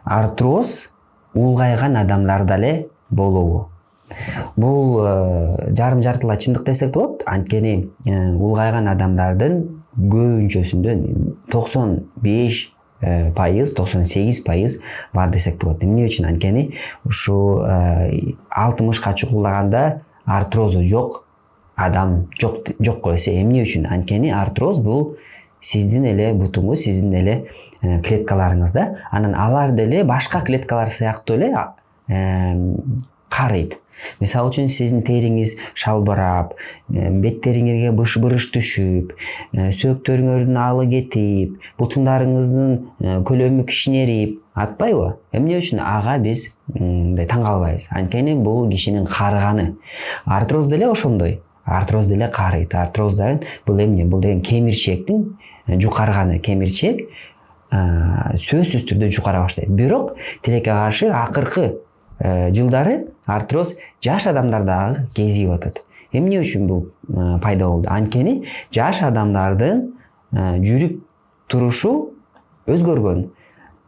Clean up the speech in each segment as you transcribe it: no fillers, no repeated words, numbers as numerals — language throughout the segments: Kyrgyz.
Артроз улгайган адамдарда эле болобу? Бул жарым жартылай чындык десек болот. Анткени улгайган адамдардын көбүнчөсүндө 95%, 98% бар десек болот. Эмне үчүн? Анткени ушу 60ка чукуллаганда артрозу жок адам жок койсо эмне үчүн? Анткени артроз бул сиздин эле бутуңуз, сиздин эле клеткаларыңызда, анан алар деле башка клеткалар сыяктуу эле карыйт. Мисалы үчүн сиздин териңиз шалбырап, беттериңерге быш-бырыш түшүп, сөөктөрүңөрдүн алы кетип, бутуңдарыңыздын көлөмү кичинерип атпайбы? Эмне үчүн? Ага биз мындай таң калбайбыз. Анткени бул кишинин карыганы. Артроз деле ошондой. Артроз деле карыйт. Артроз деген бул эмне? Бул деген кемирчектин жукарганы. Кемирчек сөзсүз түрдө жукара баштайт. Бирок тилекке каршы акыркы жылдары артроз жаш адамдарда кезигип атат. Эмне үчүн бул пайда болду? Анткени жаш адамдардын жүрүп турушу өзгөргөн.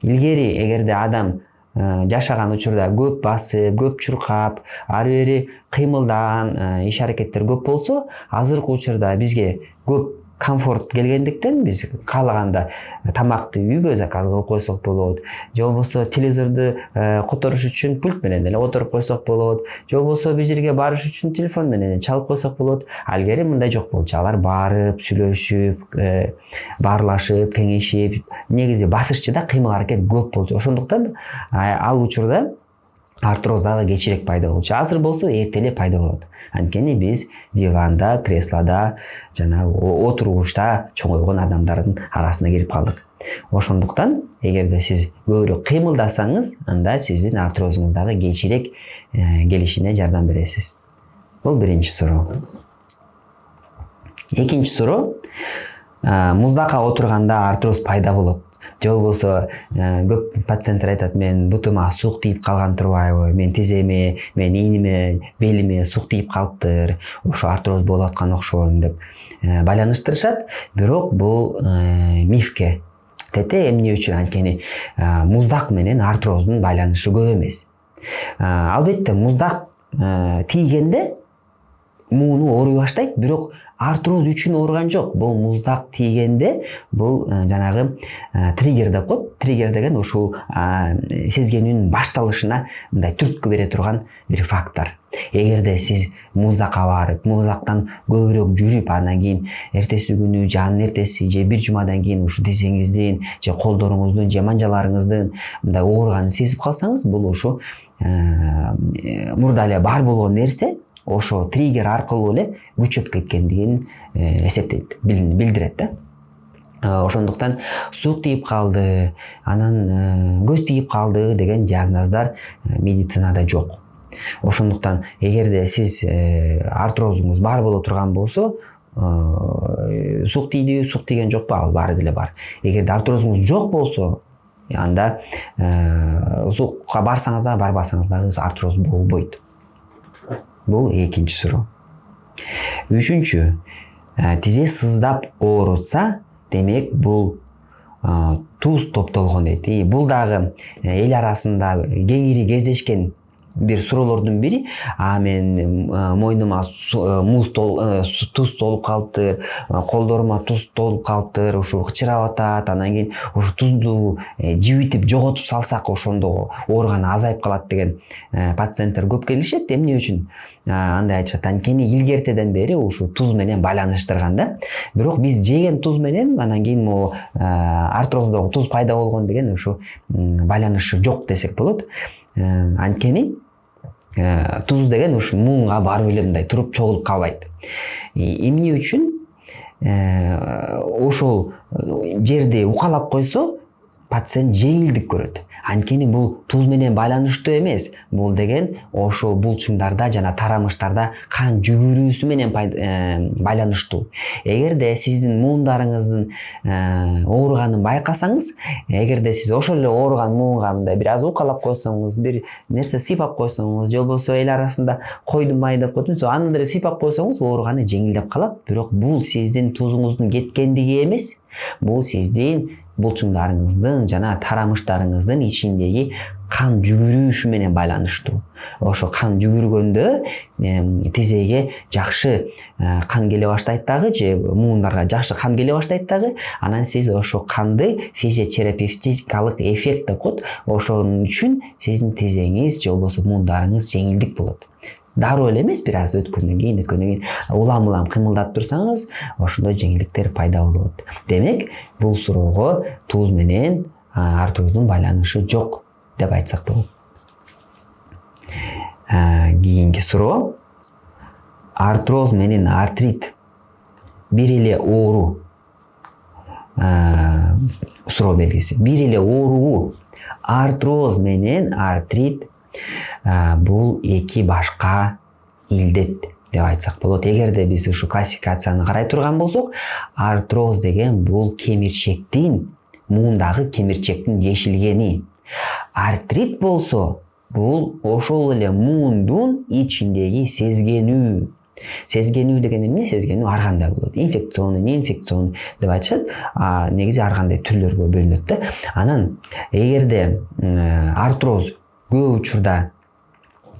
Илгери эгерде адам жашаган учурда көп басып, көп чуркап, ары бери кыймылдаган иш аракеттер көп болсо, азыркы учурда бизге көп комфорт келгендиктен биз каалаганда тамакты үйгө заказ кылып койсок болот, же болбосо телевизорду которуш үчүн пульт менен эле отуруп койсок болот, же болбосо бир жерге барыш үчүн телефон менен чалып койсок болот. Алгери мындай жок болчу. Алар барып, сүйлөшүп, баарлашып, кеңешип, негизи басышчыда кыймыл аракет көп болчу. Ошондуктан ал учурда артроз дагы кечирээк пайда болчу. Азыр болсо эрте эле пайда болот. Анткени биз диванда, креслода, жана отургучта чоңойгон адамдардын арасына кирип калдык. Ошондуктан эгерде сиз көбүрөөк кыймылдасаңыз, анда сиздин артрозуңуз дагы кечирээк келишине жардам бересиз. Бул биринчи суроо. Экинчи суроо. Муздакка отурганда артроз пайда болот. Же болбосо көп пациенттер айтат: мен бутума сук тийип калган турбайбы, мен тиземе, мен ийниме, белиме сук тийип калыптыр, ошо артроз болуп аткан окшойм деп байланыштырышат. Бирок бул мифке тете. Эмне үчүн? Анткени муздак менен артроздун байланышы көп эмес. Албетте муздак тийгенде мууну ооруй баштайт, бирок артроз үчүн ооруган жок. Бул муздак тийгенде бул жанагы триггер деп коет. Триггер деген ушул сезгенүүнүн башталышына мындай түрткү бере турган бир фактор. Эгерде сиз муздакка барып, муздактан көбүрөөк жүрүп, андан кийин эртеси күнү же анын эртеси же бир жумадан кийин ушу тизеңиздин же колдоруңуздун же манжаларыңыздын мындай ооруганын сезип калсаңыз, бул ушу мурда эле бар болгон нерсе ошо триггер аркылуу эле күчөп кеткендигин эсептейт, билдирет да. Ошондуктан сук тийип калды, анан көз тийип калды деген диагноздар медицинада жок. Ошондуктан эгерде сиз артрозуңуз бар боло турган болсо, сук тийди, сук тийген жокпу? Ал баары деле бар. Эгерде артрозуңуз жок болсо, анда сукка барсаңыз да, барбасаңыз дагы артроз болбойт. Бул экинчи суроо. Үчүнчү, тизе сыздап оорутса, демек бул туз топтолгон дейт. Бул дагы эл арасында кеңири кездешкен бир суроолордун бири. Мен мойнума туз толуп калыптыр, колдорума туз толуп калыптыр, ушу кычырап атат, анан кийин ушу тузду жибитип жоготуп салсак ошондо ооруганы азайып калат деген пациенттер көп келишет. Эмне үчүн андай айтышат? Анткени илгертеден бери ушу туз менен байланыштырган да. Бирок биз жеген туз менен анан кийин могу артроздогу туз пайда болгон деген ушу байланышы жок десек болот. Анткени туз деген ушу муунга барып эле мындай туруп чогулуп калбайт. Эмне үчүн? Ошол жерди укалап койсо, пациент жеңилдик көрөт. Анткени бул туз менен байланыштуу эмес. Бул деген ошол булчуңдарда жана тарамыштарда кан жүгүрүүсү менен байланыштуу. Эгерде сиздин муундарыңыздын ооруганын байкасаңыз, эгерде сиз ошол эле ооруган муунга мындай бир аз укалап койсоңуз, бир нерсе сыйпап койсоңуз, же болбосо эл арасында койдун майы деп коет, аны деле сыйпап койсоңуз, ооруганы жеңилдеп калат. Бирок бул сиздин тузуңуздун кеткендиги эмес. Бул сиздин булчуңдарыңыздын жана тарамыштарыңыздын ичиндеги кан жүгүрүшү менен байланыштуу. Ошо кан жүгүргөндө тизеге жакшы кан келе баштайт дагы, же муундарга жакшы кан келе баштайт дагы. Анан сиз ошо канды физиотерапевтикалык эффект деп коет. Ошон үчүн сиздин тизеңиз же болбосо муундарыңыз жеңилдик болот. Дароо эле эмес, бир аз өткөндөн кийин улам кыймылдап турсаңыз, ошондой жеңилдиктер пайда болот. Демек, бул суроого туз менен артроздун байланышы жок деп айтсак болот. Кийинки суроо. Артроз менен артрит бир эле оору? Суроо белгиси. Бир эле оорубу? Артроз менен артрит бул эки башка илдет деп айтсак болот. Эгерде биз ушу классификацияны карай турган болсок, артроз деген бул кемирчектин, муундагы кемирчектин жешилгени. Артрит болсо, бул ошол эле муундун ичиндеги сезгенүү. Сезгенүү деген эмне? Сезгенүү ар кандай болот. Инфекционный, неинфекционный деп айтышат. Негизи ар кандай түрлөргө бөлүнөт да. Анан эгерде артроз көп учурда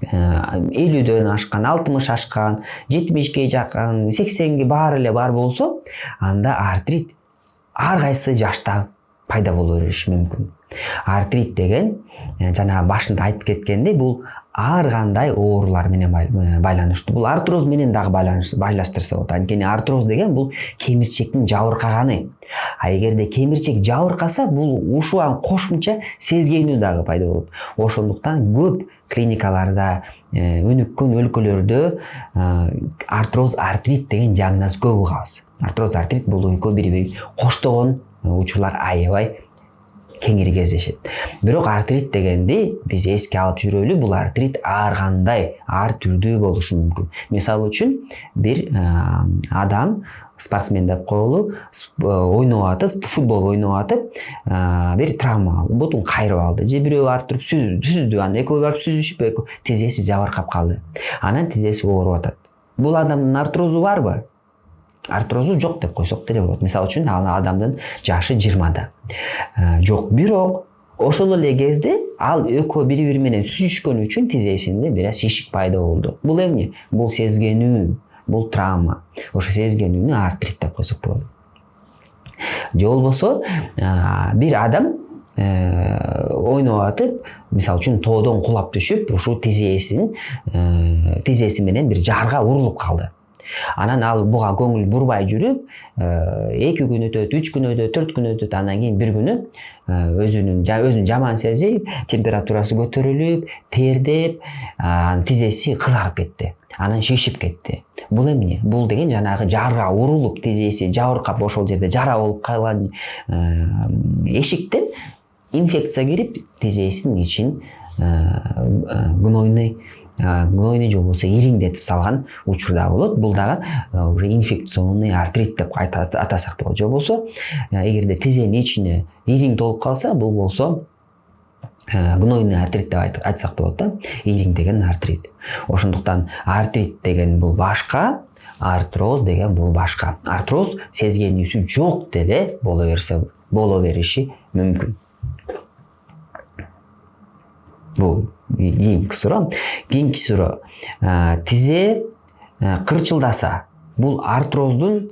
50дөн ашкан, 60 ашкан, 70ге жакын, 80ге баары эле бар болсо, анда артрит ар кайсы жашта пайда боло бериши мүмкүн. Артрит деген жана башында айтып кеткендей, бул ар кандай оорулар менен байланыштуу. Бул артроз менен дагы байланыштырса болот. Анткени артроз деген бул кемирчектин жабыркаганы. Эгерде кемирчек жабыркаса, бул ушуга кошумча сезгенүү дагы пайда болот. Ошондуктан көп клиникаларда, өнүккөн өлкөлөрдө артроз, артрит деген диагноз көп угабыз. Артроз, артрит бул экөө бири-бирин коштогон учурлар аябай кеңири кездешет. Бирок артрит дегенди биз эске алып жүрөлү, бул артрит ар кандай, ар түрдүү болушу мүмкүн. Мисалы үчүн, бир адам, спортсмен деп коелу, ойноп атып, футбол ойноп атып, бир травма алды, бутун кайрып алды, же бирөө барып туруп сүздү, анан экөө барып сүзүшүп, тизеси жабыркап калды. Анан тизеси ооруп атат. Бул адамдын артрозу барбы? Артрозу жок деп койсок деле болот. Мисалы үчүн, ал адамдын жашы 20да. Жок, бирок ошол эле кезде ал экөө бири-бири менен сүзүшкөн үчүн тизесинде бир аз шишик пайда болду. Бул эмне? Бул сезгенүү, бул травма. Ошо сезгенүүнү артрит деп койсок болот. Же болбосо, бир адам ойноп атып, мисалы үчүн тоодон кулап түшүп, ушу тизеси менен бир жарга урулуп калды. Анан ал буга көңүл бурбай жүрүп, 2 күн өтөт, 3 күн өтөт, 4 күн өтөт, анан кийин бир күнү өзүн жаман сезип, температурасы көтөрүлүп, тердеп, тизеси кызарып кетти. Анан шишип кетти. Бул эмне? Бул деген жанагы жарга урулуп, тизеси жабыркап, ошол жерде жара болуп калган эшиктен инфекция кирип, тизесинин ичин гнойный же болбосо ириңдетип салган учурда болот. Бул дагы уже инфекционный артрит деп атасак болот. Же болбосо, эгерде тизенин ичине ириң толуп калса, бул болсо гнойный артрит деп айтсак болот да. Ириң деген артрит. Ошондуктан артрит деген бул башка, артроз деген бул башка. Артроз сезгенүүсү жок деле боло бериши мүмкүн. Бул кийинки суроо. Кийинки суроо. Тизе кырчылдаса, бул артроздун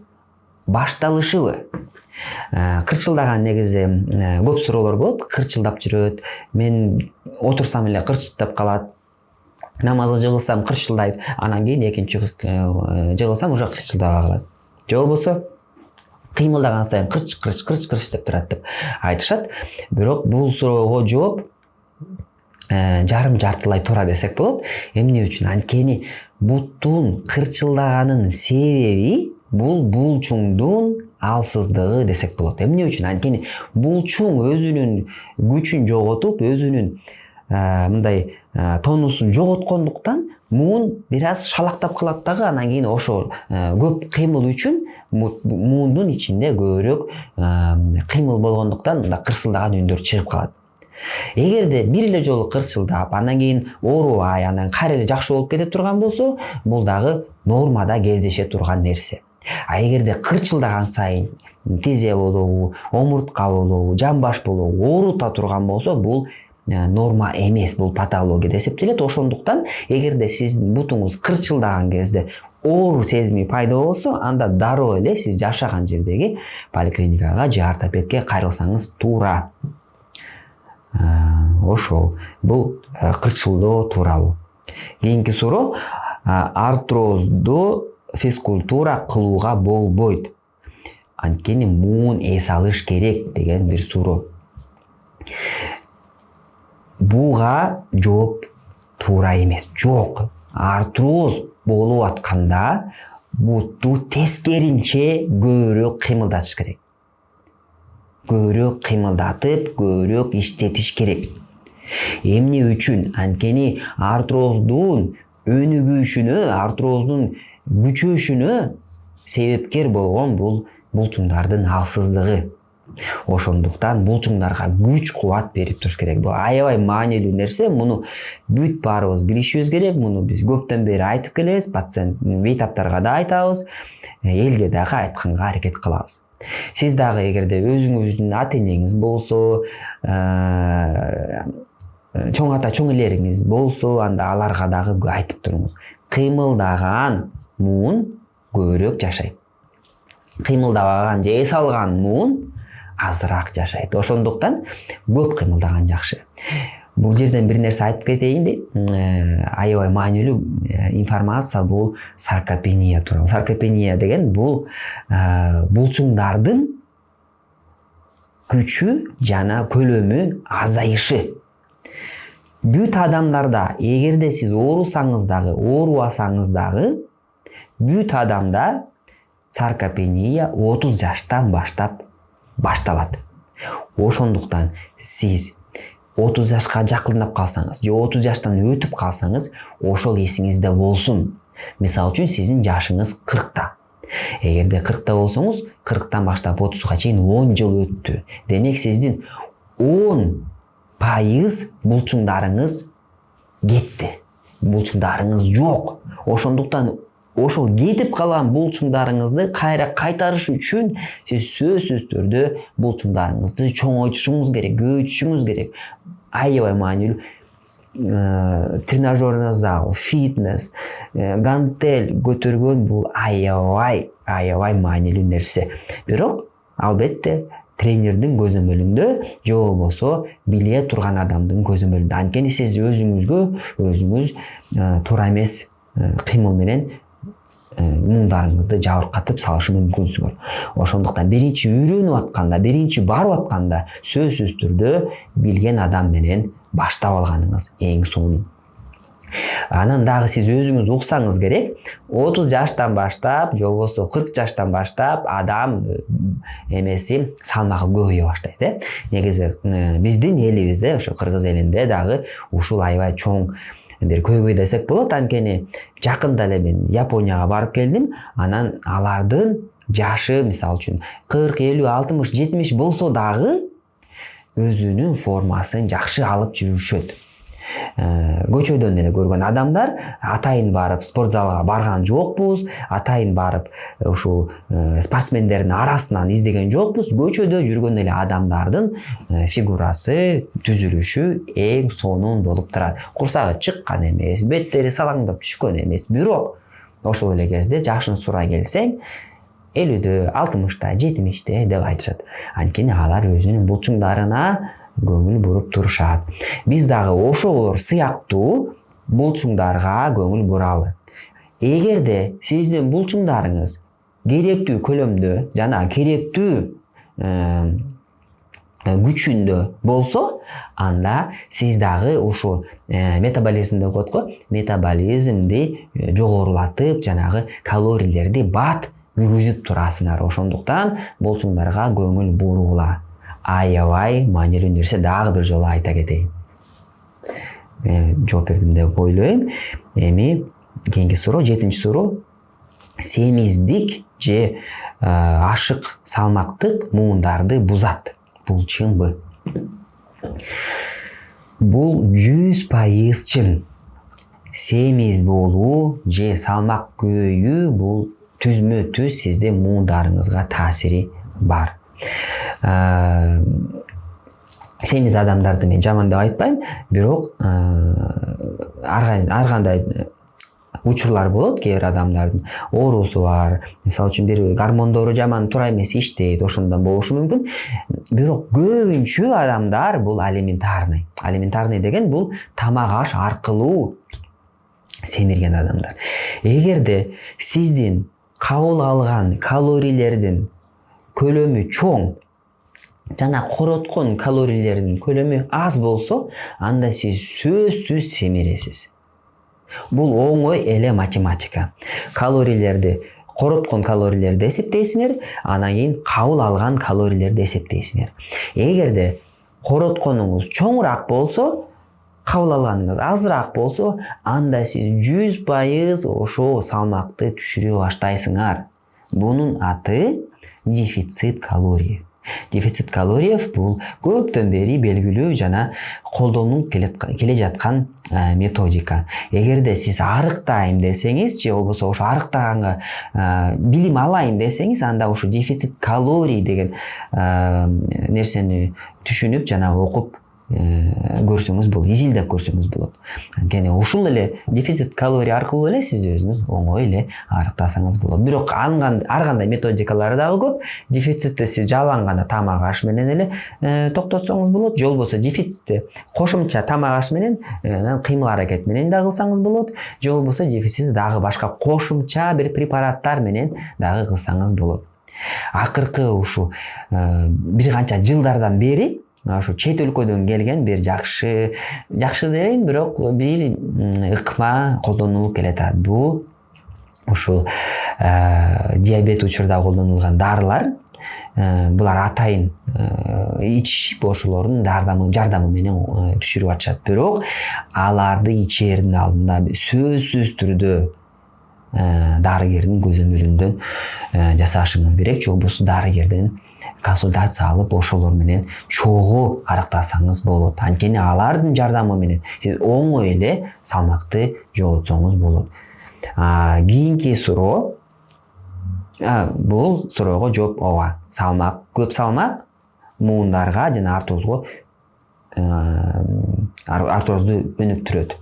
башталышыбы? Кырчылдаган негизи көп суроолор болот. Кырчылдап жүрөт. Мен отурсам эле кырчылдап калат. Намазга жыгылсам кырчылдайт. Анан кийин экинчи жыгылсам уже кырчылдабай калат. Же болбосо кыймылдаган сайын кырч деп турат деп айтышат. Бирок бул суроого жооп жарым-жартылай туура десек болот. Эмне үчүн? Анткени буттун кырчылдаганынын себеби бул булчуңдун алсыздыгы десек болот. Эмне үчүн? Анткени булчуң өзүнүн күчүн жоготуп, өзүнүн мындай тонусун жоготкондуктан муун бир аз шалактап калат дагы. Анан кийин ошо көп кыймыл үчүн муундун ичинде көбүрөөк кыймыл болгондуктан мындай кырсылдаган үндөр чыгып калат. Эгерде бир эле жолу кырсылдап, анан кийин оорубай, анан кайра эле жакшы болуп кете турган болсо, бул дагы нормада кездеше турган нерсе. Эгерде кырчылдаган сайын тизе болобу, омуртка болобу, жамбаш болобу оорута турган болсо, бул норма эмес, бул патология деп эсептелет. Ошондуктан эгерде сиздин бутуңуз кырчылдаган кезде оору сезими пайда болсо, анда дароо эле сиз жашаган жердеги поликлиникага же ортопедке кайрылсаңыз туура. Ошол бул кырчылдоо тууралуу. Кийинки суроо: артрозду физкультура кылууга болбойт, анткени муун эс алыш керек деген бир суроо. Буга жооп туура эмес. Жок, артроз болуп атканда бутту тескеринче көбүрөөк кыймылдатыш керек. Көбүрөөк кыймылдатып, көбүрөөк иштетиш керек. Эмне үчүн? Анткени артроздун өнүгүшүнө, артроздун күчөшүнө себепкер болгон бул булчуңдардын алсыздыгы. Ошондуктан булчуңдарга күч кубат берип туруш керек. Бул аябай маанилүү нерсе. Муну бүт баарыбыз билишибиз керек. Муну биз көптөн бери айтып келебиз. Пациент бейтаптарга да айтабыз, элге дагы айтканга аракет кылабыз. Сиз дагы эгерде өзүңүздүн ата энеңиз болсо, чоң ата чоң элериңиз болсо, анда аларга дагы айтып туруңуз. Кыймылдаган муун көбүрөөк жашайт. Кыймылдабаган же эс алган муун азыраак жашайт. Ошондуктан көп кыймылдаган жакшы. Бул жерден бир нерсе айтып кетейин дейм. Аябай маанилүү информация бул саркопения тууралуу. Саркопения деген бул булчуңдардын күчү жана көлөмү азайышы. Бүт адамдарда, эгерде сиз оорусаңыз дагы, оорубасаңыз дагы, бүт адамда саркопения 30 жаштан баштап башталат. Ошондуктан сиз 30 жашка жакындап калсаңыз, же 30 жаштан өтүп калсаңыз, ошол эсиңизде болсун. Мисалы үчүн сиздин жашыңыз 40та. Эгерде 40та болсоңуз, 40тан баштап 30га чейин 10 жыл өттү. Демек сиздин 10% булчуңдарыңыз кетти. Булчуңдарыңыз жок. Ошондуктан ошол кетип калган булчуңдарыңызды кайра кайтарыш үчүн сиз сөзсүз түрдө булчуңдарыңызды чоңойтушуңуз керек, көбөйтүшүңүз керек. Аябай маанилүү тренажерный зал, фитнес, гантель көтөргөн бул аябай маанилүү нерсе. Бирок албетте тренердин көзөмөлүндө же болбосо биле турган адамдын көзөмөлүндө. Анткени сиз өзүңүз туура эмес кыймыл менен муңдарыңызды жабыркатып салышы мүмкүнсүңөр. Ошондуктан биринчи үйрөнүп атканда, биринчи барып атканда сөзсүз түрдө билген адам менен баштап алганыңыз эң сонун. Анан дагы сиз өзүңүз уксаңыз керек, 30 жаштан баштап, же болбосо 40 жаштан баштап адам эмеси салмагы көбөйө баштайт. Негизи биздин элибизде, ошо кыргыз элинде дагы ушул аябай чоң бир көйгөй десек болот. Анткени жакында эле мен Японияга барып келдим. Анан алардын жашы мисалы үчүн 40, 50, 60, 70 болсо дагы өзүнүн формасын жакшы алып жүрүшөт. Көчөдөн эле көргөн адамдар, атайын барып спорт залга барган жокпуз, атайын барып ушул спортсмендердин арасынан издеген жокпуз. Көчөдө жүргөн эле адамдардын фигурасы, түзүлүшү эң сонун болуп турат. Курсагы чыккан эмес, беттери салаңдап түшкөн эмес. Бирок ошол эле кезде жашын сурай келсең, 50-дө, 60-та, 70-те деп айтышат. Анткени алар өзүнүн булчуңдарына көңүл буруп турушат. Биз дагы ошолор сыяктуу булчуңдарга көңүл буралы. Эгерде сиздин булчуңдарыңыз керектүү көлөмдө жана керектүү күчүндө болсо, анда сиз дагы ушу метаболизм деп коет го, метаболизмди жогорулатып, жанагы калорийлерди бат күйгүзүп турасыңар. Ошондуктан булчуңдарга көңүл бурула. Аябай маанилүү нерсе. Дагы бир жолу айта кетейин. Жооп бердим деп ойлойм. Эми кийинки суроо, 7-чи суроо. Семиздик же ашык салмактык муундарды бузат. Бул чынбы? Бул 100% чын. Семиз болуу же салмак көбөйүү бул түзмө-түз сиздин муундарыңызга таасири бар. Семиз адамдарды мен жаман деп айтпайм, бирок ар кандай учурлар болот. Кээ бир адамдардын оорусу бар, мисалы үчүн бир гормондору жаман туура эмес иштейт, ошондон болушу мүмкүн. Бирок көбүнчө адамдар бул алиментарный. Алиментарный деген бул тамак аш аркылуу семирген адамдар. Эгерде сиздин кабыл алган калорийлердин көлөмү чоң жана короткон калорийлердин көлөмү аз болсо, анда сиз сөзсүз семиресиз. Бул оңой эле математика. Калорийлерди, короткон калорийлерди эсептейсиңер, анан кийин кабыл алган калорийлерди эсептейсиңер. Эгерде коротконуңуз чоңураак болсо, кабыл алганыңыз азыраак болсо, анда сиз 100% ошо салмакты түшүрө баштайсыңар. Бунун аты дефицит калорий. Дефицит калориев бул көптөн бери белгилүү жана колдонулуп келе жаткан методика. Эгерде сиз арыктайм десеңиз, же болбосо ошо арыктаганга билим алайын десеңиз, анда ошо дефицит калорий деген нерсени түшүнүп жана окуп көрсөңүз болот, изилдеп көрсөңүз болот. Анткени ушул эле дефицит калорий аркылуу эле сиз өзүңүз оңой эле арыктасаңыз болот. Бирок ар кандай методикалары дагы көп. Дефицитти сиз жалаң гана тамак аш менен эле токтотсоңуз болот, же болбосо дефицитти кошумча тамак аш менен кыймыл аракет менен дагы кылсаңыз болот, же болбосо дефицитти дагы башка кошумча бир препараттар менен дагы кылсаңыз болот. Акыркы ушу бир канча жылдардан бери ошо чет өлкөдөн келген бир жакшы дейм, бирок бир ыкма колдонулуп келатат. Бул ушул диабет учурда колдонулган дарылар. Булар атайын ичишип ошолордун жардамы менен түшүрүп атышат. Бирок аларды ичээрдин алдында сөзсүз түрдө дарыгердин көзөмөлүндөн жасашыңыз керек, же болбосо дарыгерден консультация алып ошолор менен чогуу арыктасаңыз болот. Анткени алардын жардамы менен сиз оңой эле салмакты жоготсоңуз болот. Кийинки суроо, бул суроого жооп ооба. Көп салмак муундарга жана артрозду өнүктүрөт.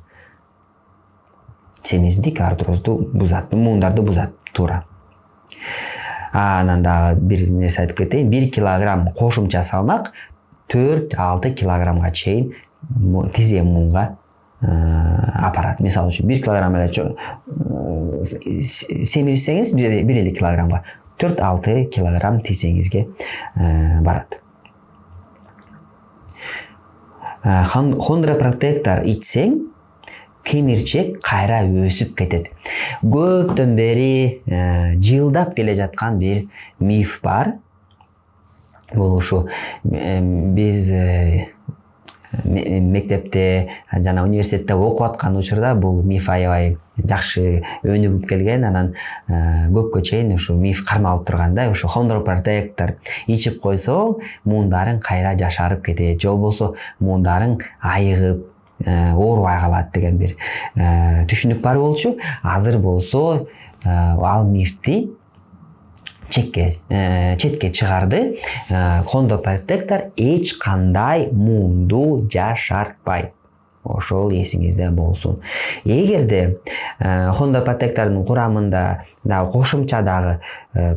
Семиздик артрозду бузат, муундарды бузат, туура. Анан дагы бир нерсе айтып кетейин. 1 килограмм кошумча салмак 4-6 килограммга чейин тизе муунга апарат. Мисалы үчүн 1 килограмм эле семирсеңиз 1,5 килограммга 4-6 килограмм тизеңизге барат. Хондропротектор ичсең, кемирчек кайра өсүп кетет. Көптөн бери жылдап келе жаткан бир миф бар. Бул ушу биз мектепте жана университетте окуп аткан учурда бул миф аябай жакшы өнүгүп келген. Анан көпкө чейин ушу миф кармалып турганда, ушу хондропротектор ичип койсо, муундарың кайра жашарып кетет, же болбосо муундарың айыгып оорубай калат деген бир түшүнүк бар болчу. Азыр болсо ал мифти четке чыгарды. Хондропротектор эч кандай муунду жашартпайт. Ошол эсиңизде болсун. Эгерде хондропротектордун курамында дагы кошумча дагы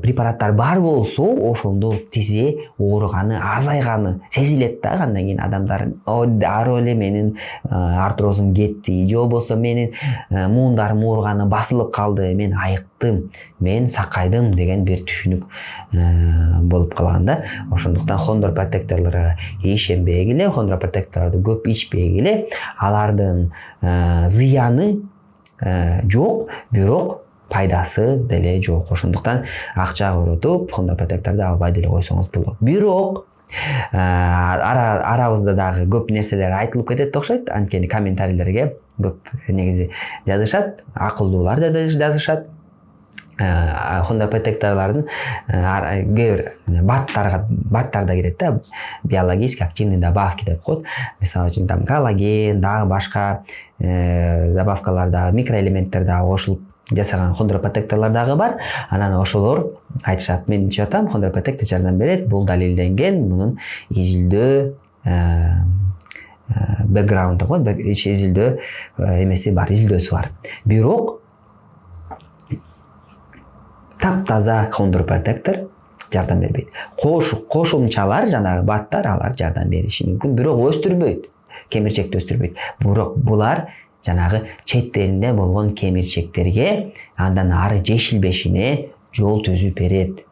препараттар бар болсо, ошондо тизе ооруганы, азайганы сезилет да. Андан кийин адамдар дароо эле менин артрозум кетти, же болбосо менин муундарым ооруганы басылып калды, мен айыктым, мен сакайдым деген бир түшүнүк болуп калган да. Ошондуктан хондропротекторлорго ишенбегиле, хондропротекторду көп ичпегиле. Алардын зыяны жок, бирок пайдасы деле жок. Ошондуктан акча коротуп хондропротекторду албай деле койсоңуз болот. Бирок арабызда дагы көп нерселер айтылып кетет окшойт. Анткени комментарийлерге көп негизи жазышат, акылдуулар да жазышат. Хондропротекторлордун баттарда кирет да, биологически активный добавки деп коет. Мисалы үчүн коллаген, дагы башка добавкалар, дагы микроэлементтер дагы кошулуп жасаган хондропротекторлор дагы бар. Анан ошолор айтышат, мен ичип атам, хондропротектор жардам берет. Бул далилденген, мунун изилдөө бэкграунду го, изилдөө эмеси бар, изилдөөсү бар. Бирок таптаза хондропротектор жардам бербейт. Кошумчалар, жанагы баттар, алар жардам бериши мүмкүн, бирок өстүрбөйт. Кемирчекти өстүрбөйт. Бирок булар жанагы четтеринде болгон кемирчектерге андан ары жешилбешине жол түзүп берет.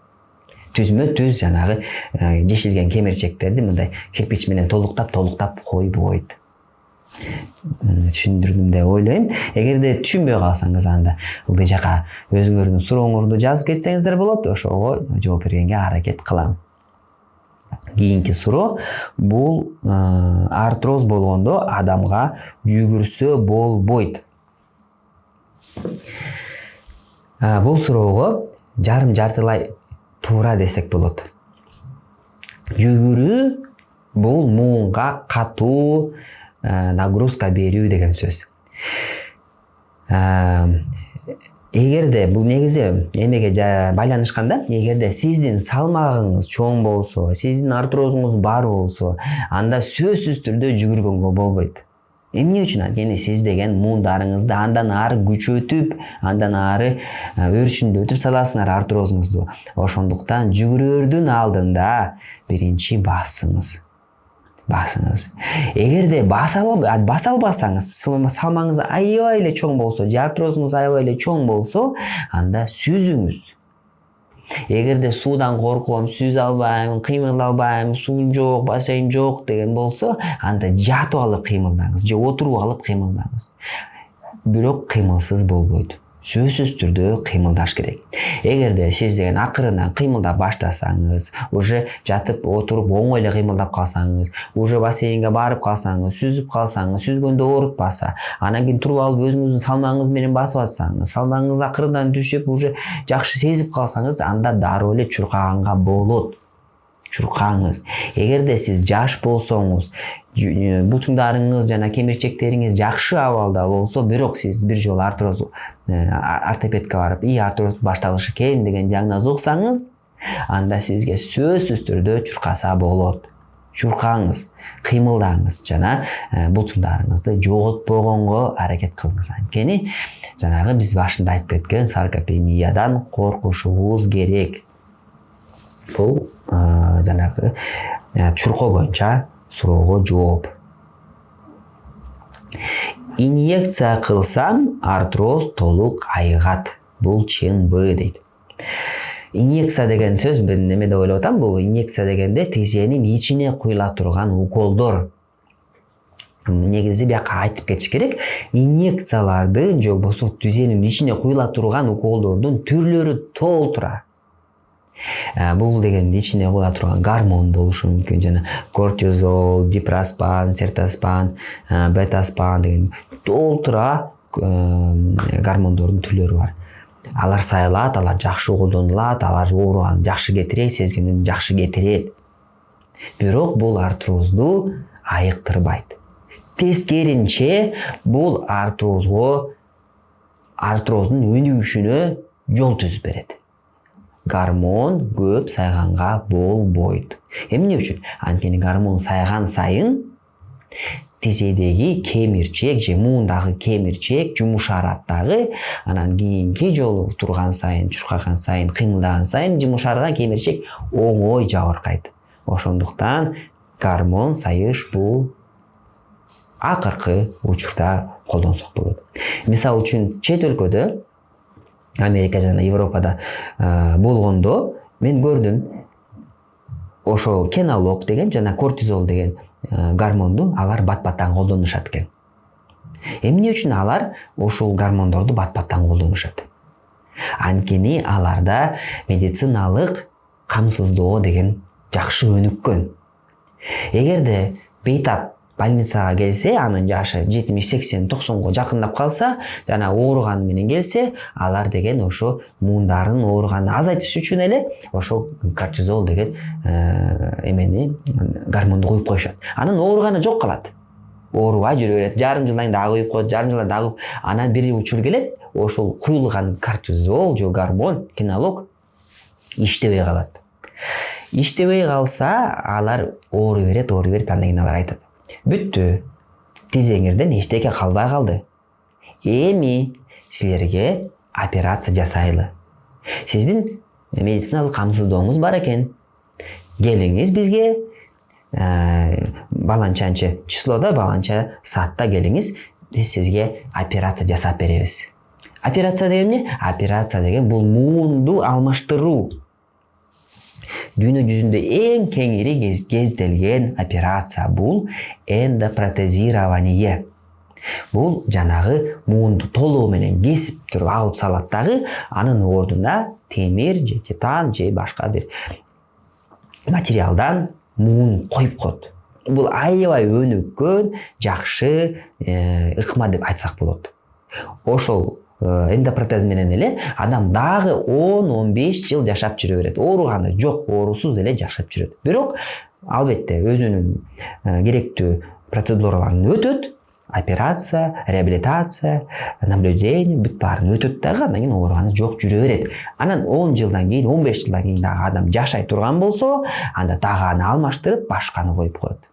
Түзмө түз жанагы жешилген кемирчектерди мындай кирпич менен толуктап койбойт. Түшүндүрдүм деп ойлойм. Эгерде түшүнбөй калсаңыз, анда ылдый жака өзүңөрдүн сурооңорду жазып кетсеңиздер болот, ошого жооп бергенге аракет кылам. Кийинки суроо, бул артроз болгондо адамга жүгүрсө болбойт. Бул суроого жарым-жартылай туура десек болот. Жүгүрүү бул муунга катуу нагрузка берүү деген сөз. Эгерде бул негизи эмеге байланышканда, эгерде сиздин салмагыңыз чоң болсо, сиздин артрозуңуз бар болсо, анда сөзсүз түрдө жүгүргөнгө болбойт. Эмне үчүн? Анткени сиз деген муундарыңызды андан ары күчөтүп, андан ары өрчүндөтүп саласыңар артрозуңузду. Ошондуктан жүгүрөрдүн алдында биринчи басыңыз. Эгерде баса албасаңыз, салмагыңыз аябай эле чоң болсо, артрозуңуз аябай эле чоң болсо, анда сүзүңүз. Эгерде суудан корком, сүзө албайм, кыймылдай албайм, суу жок, бассейн жок деген болсо, анда жатып алып кыймылдаңыз же отуруп алып кыймылдаңыз. Бирок кыймылсыз болбойт. Сөзсүз түрдө кыймылдаш керек. Эгерде сиз деген акырынан кыймылдап баштасаңыз, уже жатып отуруп оңой эле кыймылдап калсаңыз, уже бассейнге барып калсаңыз, сүзүп калсаңыз, сүзгөндө оорутпаса, анан кийин туруп алып өзүңүздүн салмагыңыз менен басып атсаңыз, салмагыңыз акырынан түшүп, уже жакшы сезип калсаңыз, анда дароо эле чуркаганга болот. Чуркаңыз. Эгерде сиз жаш болсоңуз, бутуңдарыңыз жана кемирчектериңиз жакшы абалда болсо, бирок сиз бир жолу ортопедке барып, артроз башталышы экен деген диагноз уксаңыз, анда сизге сөзсүз түрдө чуркаса болот. Чуркаңыз, кыймылдаңыз жана бутуңдарыңызды жоготпогонго аракет кылыңыз. Анткени жанагы биз башында айтып кеткен саркопениядан коркушуңуз керек. Бул жанагы чуркоо боюнча суроого жооп. Инъекция кылсам артроз толук айыгат. Бул чынбы дейт. Инъекция деген сөз мен неме деп ойлоп атам, бул инъекция дегенде тизенин ичине куюла турган уколдор. Негизи бияка айтып кетиш керек, инъекциялардын же болбосо тизенин ичине куюла турган уколдордун түрлөрү толтура. Бул деген ичине куюла турган гормон болушу мүмкүн, жана кортизол, дипроспан, сертоспан, бетаспан деген толтура гормондордун түрлөрү бар. Алар сайылат, алар жакшы колдонулат, алар ооруганды жакшы кетирет, сезгенин жакшы кетирет. Бирок бул артрозду айыктырбайт. Тескеринче бул артроздун өнүгүшүнө жол түзүп берет. Гормон көп сайганга болбойт. Эмне үчүн? Анткени гормон сайган сайын тизедеги кемирчек же муундагы кемирчек жумушарат дагы, анан кийинки жолу турган сайын, чуркаган сайын, кыймылдаган сайын жумушарган кемирчек оңой жабыркайт. Ошондуктан гормон сайыш бул акыркы учурда колдонсок болот. Мисалы үчүн чет өлкөдө, Америка жана Европада болгондо мен көрдүм, ошол кинолог деген жана кортизол деген гормонду алар бат-баттан колдонушат экен. Эмне үчүн алар ошол гормондорду бат-баттан колдонушат? Анткени аларда медициналык камсыздоо деген жакшы өнүккөн. Эгерде бейтап больницага келсе, анын жашы 70-80-90го жакындап калса, жана ооруганы менен келсе, алар деген ошо муундарын ооруганын азайтыш үчүн эле ошо кортизол деген эмени гормонду куюп коюшат. Анын ооруганы жок калат. Оорубай жүрө берет. Жарым жылдан дагы куюп коет, жарым жылдан дагы. Анан бир учур келет, ошол куюлган кортизол же гормон, кинолог иштебей калат. Иштебей калса, алар ооруй берет, андан кийин алар айтат: бүттү, тизеңерден эчтеке калбай калды. Эми силерге операция жасайлы. Сиздин медициналык камсыздооңуз бар экен. Келиңиз бизге баланчанчы числода, баланча саатта келиңиз, биз сизге операция жасап беребиз. Операция деген эмне? Операция деген бул муунду алмаштыруу. Дүйнө жүзүндө эң кеңири кезделген операция бул эндопротезирование. Бул жанагы муунду толугу менен кесип туруп алып салат дагы, анын ордуна темир же титан же башка бир материалдан муун коюп коет. Бул аябай өнүккөн, жакшы ыкма деп айтсак болот. Ошол эндопротез менен эле адам дагы 10-15 жыл жашап жүрө берет. Ооруганы жок, оорусуз эле жашап жүрөт. Бирок албетте өзүнүн керектүү процедураларын өтөт. Операция, реабилитация, наблюдение бүт баарын өтөт дагы, андан кийин ооруганы жок жүрө берет. Анан 10 жылдан кийин, 15 жылдан кийин дагы адам жашай турган болсо, анда дагы аны алмаштырып, башканы коюп коет.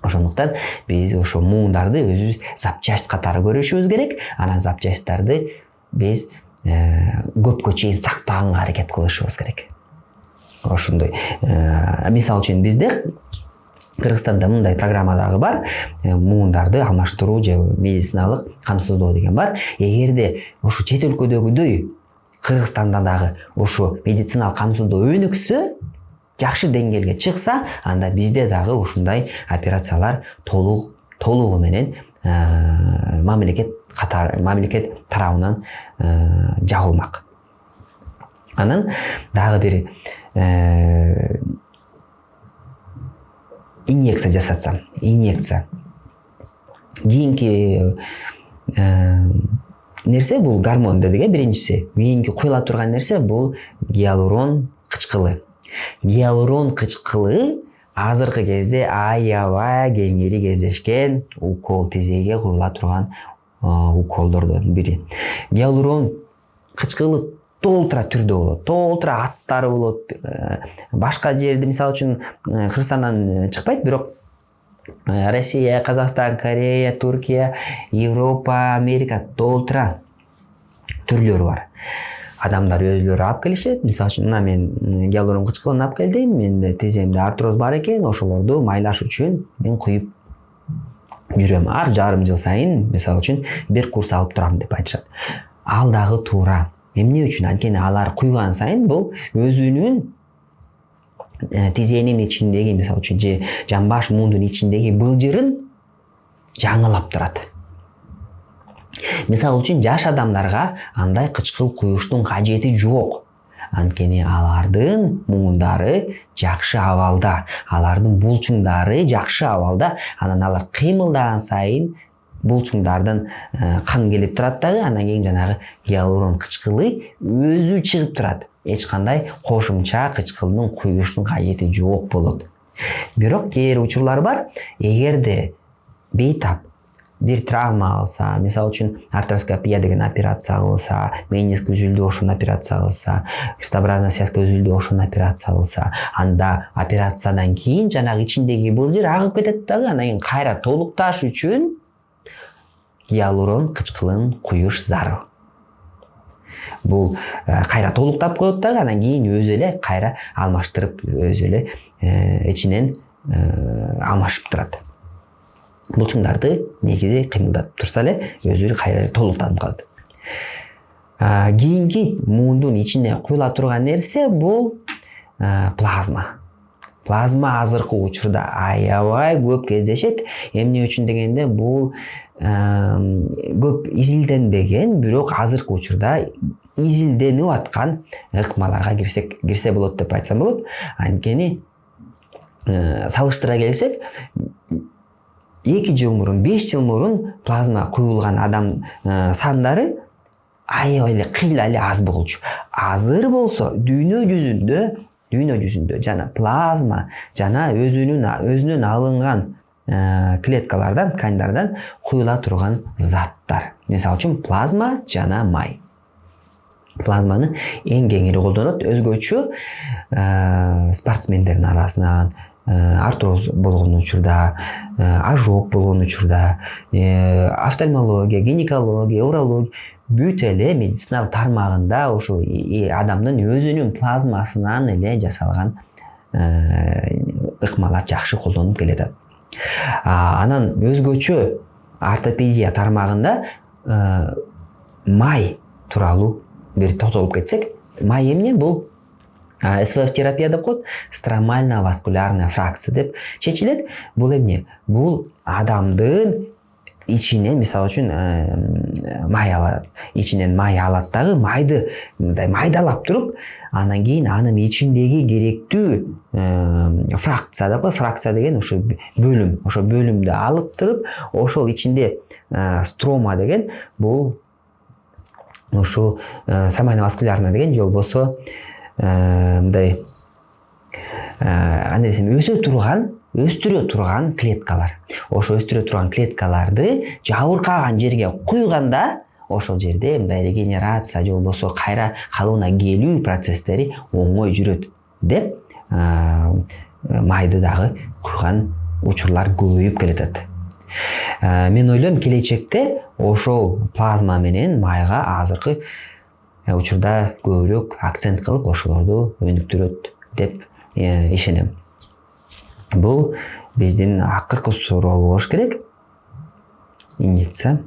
Ошондуктан биз ошо муундарды өзүбүз запчасть катары көрүшүбүз керек. Анан запчасттарды биз көпкө чейин сактаганга аракет кылышыбыз керек. Ошондой. Мисалы үчүн бизде Кыргызстанда мындай программа дагы бар. Муундарды алмаштыруу же медициналык камсыздоо деген бар. Эгерде ошо чет өлкөдөгүдөй Кыргызстанда дагы ошо медициналык камсыздоо өнүксө, жакшы деңгээлге чыкса, анда бизде дагы ушундай операциялар толугу менен мамлекет тарабынан жабылмак. Анан дагы бир инъекция жасатсам, кийинки нерсе бул гормон дедик, биринчиси. Кийинки куюла турган нерсе бул гиалурон кычкылы. Гиалурон кычкылы азыркы кезде аябай кеңири кездешкен укол, тизеге куюла турган уколдордон бири. Гиалурон кычкылы толтура түрдө болот, толтура аттары болот. Башка жерде, мисалы үчүн, Кыргызстандан чыкпайт, бирок Россия, Казакстан, Корея, Туркия, Европа, Америка толтура түрлөрү бар. Адамдар өзүлөрү алып келишет. Мисалы үчүн, мына мен гиалурон кычкылын алып келдим, менде тиземде артроз бар экен, ошолорду майлаш үчүн мен куюп жүрөм. Ар жарым жыл сайын, мисалы үчүн, бир курс алып турам деп айтышат. Ал дагы туура. Эмне үчүн? Анткени алар куйган сайын бул өзүнүн тизенин ичиндеги, мисалы үчүн, же жамбаш муундун ичиндеги былжырын жаңылап турат. Мисалы үчүн, жаш адамдарга андай кычкыл куюштун кажети жок. Анткени алардын муундары жакшы абалда, алардын булчуңдары жакшы абалда. Анан алар кыймылдаган сайын булчуңдардан кан келип турат дагы, андан кийин жанагы гиалурон кычкылы өзү чыгып турат. Эч кандай кошумча кычкылдын куюштун кажети жок болот. Бирок кээ бир учурлар бар. Эгерде бейтап бир травма алса, мисалы үчүн артроскопия деген операция кылса, мениск үзүлдү, ошону операция кылса, крестообразная связка үзүлдү, ошону операция кылса, анда операциядан кийин жанагы ичиндеги былжыр агып кетет дагы, анан кийин кайра толукташ үчүн гиалурон кычкылын куюш зарыл. Бул кайра толуктап коет дагы, анан кийин өзү эле кайра алмаштырып, өзү эле ичинен алмашып турат. Булчуңдарды негизи кыймылдатып турса эле өзү кайра толуктанып калат. Кийинки муундун ичине куюла турган нерсе бул плазма. Плазма азыркы учурда аябай көп кездешет. Эмне үчүн дегенде бул көп изилденбеген, бирок азыркы учурда изилденип аткан ыкмаларга кирсе болот деп айтсам болот. Анткени салыштыра келсек, 2 жыл мурун, 5 жыл мурун плазма куюлган адам сандары аябай эле кыйла эле аз болчу. Азыр болсо дүйнө жүзүндө жана плазма жана өзүнөн алынган клеткалардан, тканьдардан куюла турган заттар. Мисалы үчүн плазма жана май. Плазманы эң кеңири колдонот, өзгөчө спортсмендердин арасынан, артроз болгон учурда, ожог болгон учурда, офтальмология, гинекология, урология бүт эле медициналык тармагында ошол адамдын өзүнүн плазмасынан эле жасалган ыкмалар жакшы колдонуп келатат. Анан өзгөчө ортопедия тармагында май тууралуу бир токтолуп кетсек, май эмне? Бул СВФ терапия деп коет, стромально васкулярная фракция деп чечилет. Бул эмне? Бул адамдын ичинен, мисалы үчүн, май алат, ичинен май алат дагы, майды мындай майдалап туруп, анан кийин анын ичиндеги керектүү фракция деп коет. Фракция деген ошо бөлүм, ошо бөлүмдү алып туруп, ошол ичинде строма деген бул ошо стромально васкулярная деген же болбосо мындай өстүрө турган клеткалар. Ошо өстүрө турган клеткаларды жабыркаган жерге куйганда, ошол жерде мындай регенерация же болбосо кайра калыбына келүү процесстери оңой жүрөт деп майды дагы куйган учурлар көбөйүп келатат. Мен ойлойм, келечекте ошол плазма менен майга азыркы учурда көбүрөөк акцент кылып ошолорду өнүктүрөт деп ишенем. Бул биздин акыркы суроо болуш керек. Инъекция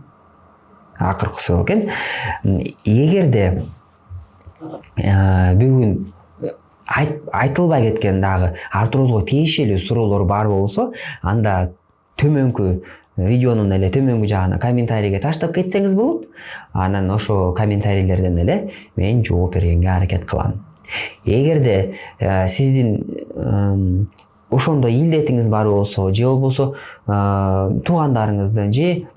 акыркы суроо экен. Эгерде бүгүн айтылбай кеткен дагы артрозго тиешелүү суроолор бар болсо, анда төмөнкү видеонун эле төмөнкү жагына комментарийге таштап кетсеңиз болот. Анан ошо комментарийлерден эле мен жооп бергенге аракет кылам. Эгерде сиздин ошондой илдетиңиз бар болсо, же болбосо туугандарыңыздын же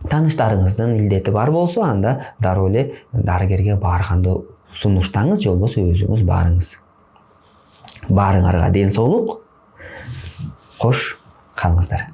тааныштарыңыздын илдети бар болсо, анда дароо эле дарыгерге барганды сунуштаңыз, же болбосо өзүңүз барыңыз. Баарыңарга ден соолук, кош калыңыздар.